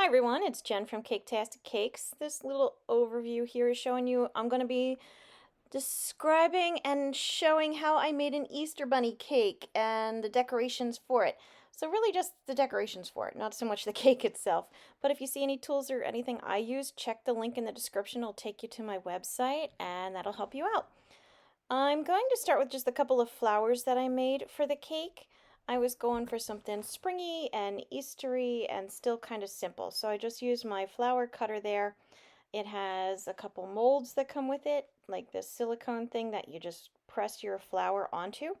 Hi everyone, it's Jen from Caketastic Cakes. This little overview here is showing you I'm going to be describing and showing how I made an Easter bunny cake and the decorations for it. So really just the decorations for it, not so much the cake itself. But if you see any tools or anything I use, check the link in the description. It'll take you to my website and that'll help you out. I'm going to start with just a couple of flowers that I made for the cake. I was going for something springy and Eastery and still kind of simple. So I just used my flower cutter there. It has a couple molds that come with it, like this silicone thing that you just press your flower onto.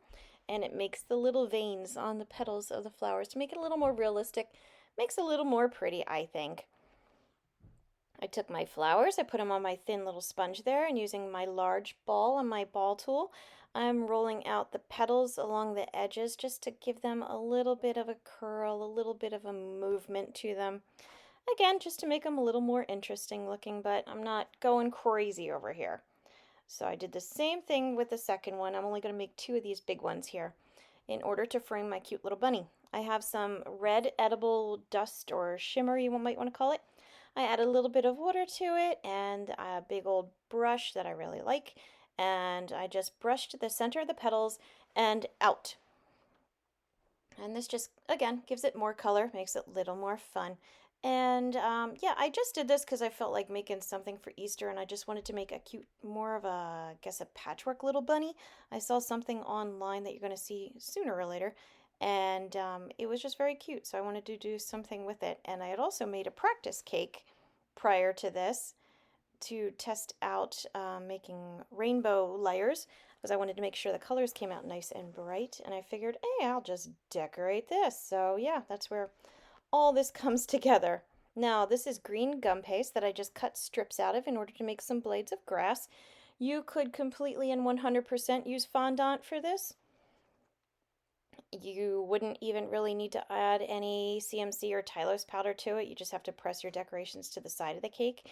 And it makes the little veins on the petals of the flowers to make it a little more realistic. Makes it a little more pretty, I think. I took my flowers, I put them on my thin little sponge there, and using my large ball on my ball tool, I'm rolling out the petals along the edges just to give them a little bit of a curl, a little bit of a movement to them. Again, just to make them a little more interesting looking, but I'm not going crazy over here. So I did the same thing with the second one. I'm only going to make two of these big ones here in order to frame my cute little bunny. I have some red edible dust or shimmer, you might want to call it. I add a little bit of water to it and a big old brush that I really like. And I just brushed the center of the petals and out. And this just, again, gives it more color, makes it a little more fun. And yeah, I just did this because I felt like making something for Easter and I just wanted to make a cute, more of a, I guess, a patchwork little bunny. I saw something online that you're going to see sooner or later. And it was just very cute, so I wanted to do something with it. And I had also made a practice cake prior to this to test out making rainbow layers because I wanted to make sure the colors came out nice and bright. And I figured, hey, I'll just decorate this. So yeah, that's where all this comes together. Now, this is green gum paste that I just cut strips out of in order to make some blades of grass. You could completely and 100% use fondant for this. You wouldn't even really need to add any CMC or Tylose powder to it. You just have to press your decorations to the side of the cake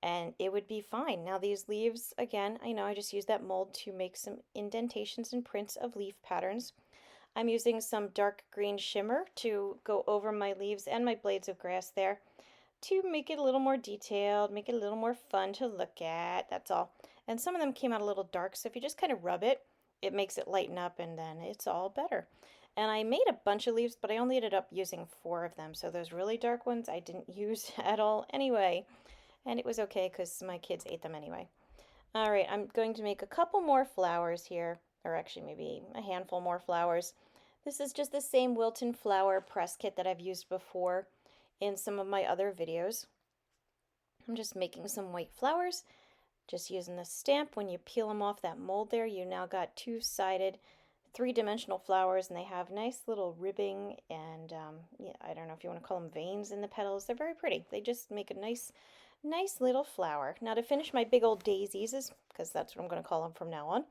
and it would be fine. Now these leaves, again, I know I just used that mold to make some indentations and prints of leaf patterns. I'm using some dark green shimmer to go over my leaves and my blades of grass there to make it a little more detailed, make it a little more fun to look at, that's all. And some of them came out a little dark, so if you just kind of rub it, it makes it lighten up and then it's all better. And I made a bunch of leaves, but I only ended up using 4 of them, so those really dark ones I didn't use at all anyway. And it was okay because my kids ate them anyway. All right, I'm going to make a couple more flowers here, or actually maybe a handful more flowers. This is just the same Wilton flower press kit that I've used before in some of my other videos. I'm just making some white flowers, just using the stamp. When you peel them off that mold there, you now got two-sided, three-dimensional flowers, and they have nice little ribbing and yeah, I don't know if you want to call them veins in the petals. They're very pretty. They just make a nice little flower. Now to finish my big old daisies, because that's what I'm going to call them from now on,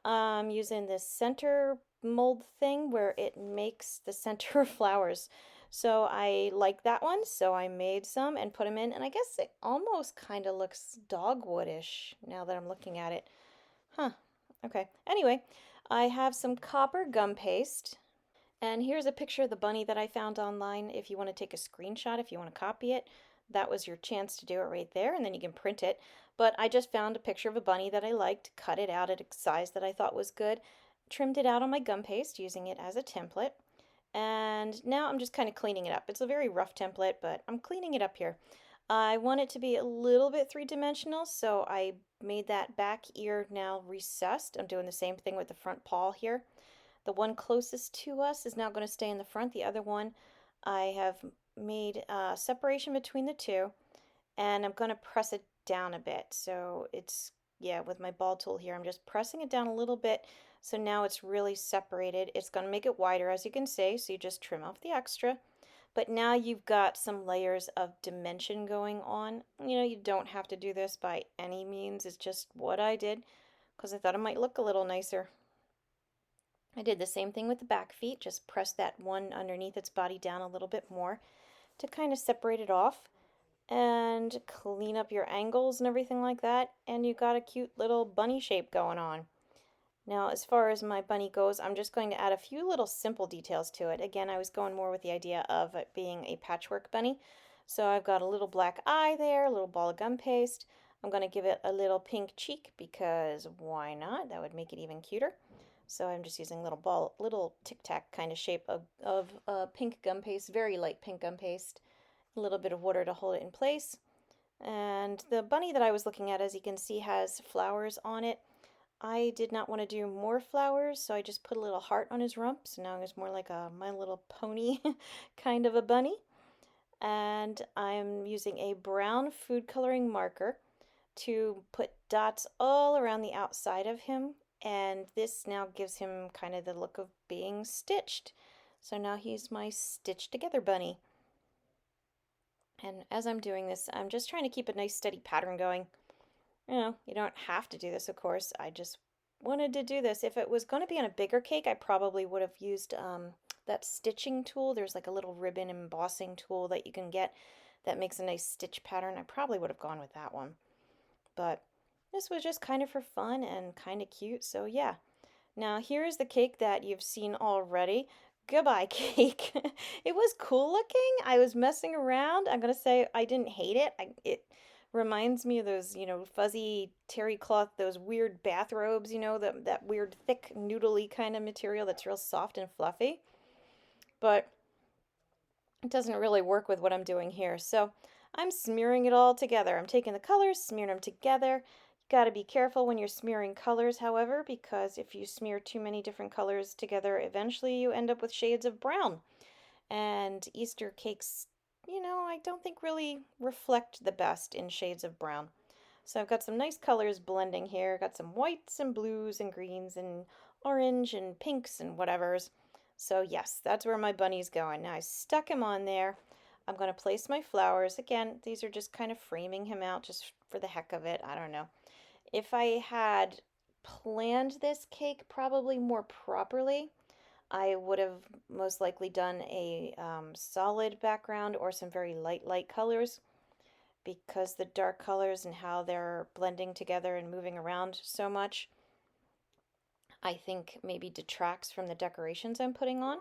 I'm using this center mold thing where it makes the center flowers. So I like that one, so I made some and put them in, and I guess it almost kind of looks dogwoodish now that I'm looking at it. Huh, okay. Anyway, I have some copper gum paste, and here's a picture of the bunny that I found online if you want to take a screenshot, if you want to copy it. That was your chance to do it right there, and then you can print it. But I just found a picture of a bunny that I liked, cut it out at a size that I thought was good, trimmed it out on my gum paste using it as a template. And now I'm just kind of cleaning it up. It's a very rough template, but I'm cleaning it up here. I want it to be a little bit three-dimensional, so I made that back ear now recessed. I'm doing the same thing with the front paw here. The one closest to us is now going to stay in the front. The other one, I have made a separation between the two, and I'm going to press it down a bit. So it's, yeah, with my ball tool here, I'm just pressing it down a little bit. So now it's really separated. It's going to make it wider, as you can see. So you just trim off the extra. But now you've got some layers of dimension going on. You know, you don't have to do this by any means. It's just what I did because I thought it might look a little nicer. I did the same thing with the back feet, just press that one underneath its body down a little bit more to kind of separate it off and clean up your angles and everything like that, and you got a cute little bunny shape going on. Now, as far as my bunny goes, I'm just going to add a few little simple details to it. Again, I was going more with the idea of it being a patchwork bunny, So I've got a little black eye there, a little ball of gum paste. I'm going to give it a little pink cheek because why not? That would make it even cuter. So I'm just using little tic-tac kind of shape of pink gum paste, very light pink gum paste, a little bit of water to hold it in place. And the bunny that I was looking at, as you can see, has flowers on it. I did not want to do more flowers, so I just put a little heart on his rump. So now he's more like a My Little Pony kind of a bunny. And I'm using a brown food coloring marker to put dots all around the outside of him. And this now gives him kind of the look of being stitched. So now he's my stitched together bunny. And as I'm doing this, I'm just trying to keep a nice steady pattern going. You don't have to do this, of course. I just wanted to do this. If it was going to be on a bigger cake, I probably would have used that stitching tool. There's like a little ribbon embossing tool that you can get that makes a nice stitch pattern. I probably would have gone with that one. But this was just kind of for fun and kind of cute. So yeah. Now here's the cake that you've seen already. Goodbye, cake. It was cool looking. I was messing around. I'm gonna say I didn't hate it. It reminds me of those, fuzzy terry cloth, those weird bathrobes, that weird thick noodly kind of material that's real soft and fluffy. But it doesn't really work with what I'm doing here. So I'm smearing it all together. I'm taking the colors, smearing them together. You got to be careful when you're smearing colors, however, because if you smear too many different colors together, eventually you end up with shades of brown. And Easter cakes, I don't think really reflect the best in shades of brown. So I've got some nice colors blending here. Got some whites and blues and greens and orange and pinks and whatevers. So yes, that's where my bunny's going. Now I stuck him on there. I'm going to place my flowers. Again, these are just kind of framing him out just for the heck of it. I don't know. If I had planned this cake probably more properly, I would have most likely done a solid background or some very light colors, because the dark colors and how they're blending together and moving around so much, I think maybe detracts from the decorations I'm putting on.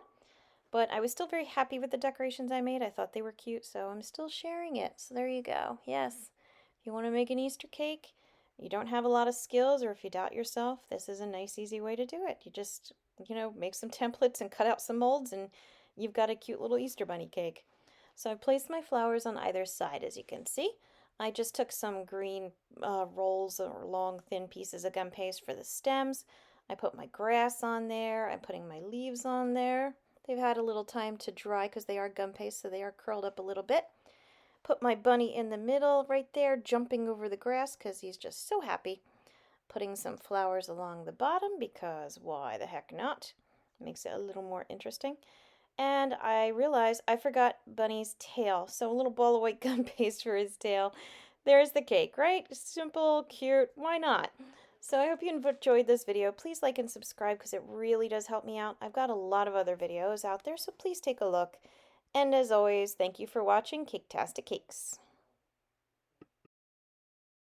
But I was still very happy with the decorations I made. I thought they were cute, so I'm still sharing it. So there you go. Yes, if you want to make an Easter cake, you don't have a lot of skills, or if you doubt yourself, this is a nice, easy way to do it. You just, make some templates and cut out some molds, and you've got a cute little Easter bunny cake. So I placed my flowers on either side, as you can see. I just took some green rolls or long, thin pieces of gum paste for the stems. I put my grass on there. I'm putting my leaves on there. They've had a little time to dry because they are gum paste, so they are curled up a little bit. Put my bunny in the middle right there, jumping over the grass because he's just so happy. Putting some flowers along the bottom because why the heck not? Makes it a little more interesting. And I realized I forgot Bunny's tail, so a little ball of white gum paste for his tail. There's the cake, right? Simple, cute, why not? So I hope you enjoyed this video. Please like and subscribe because it really does help me out. I've got a lot of other videos out there, so please take a look. And as always, thank you for watching Caketastic Cakes.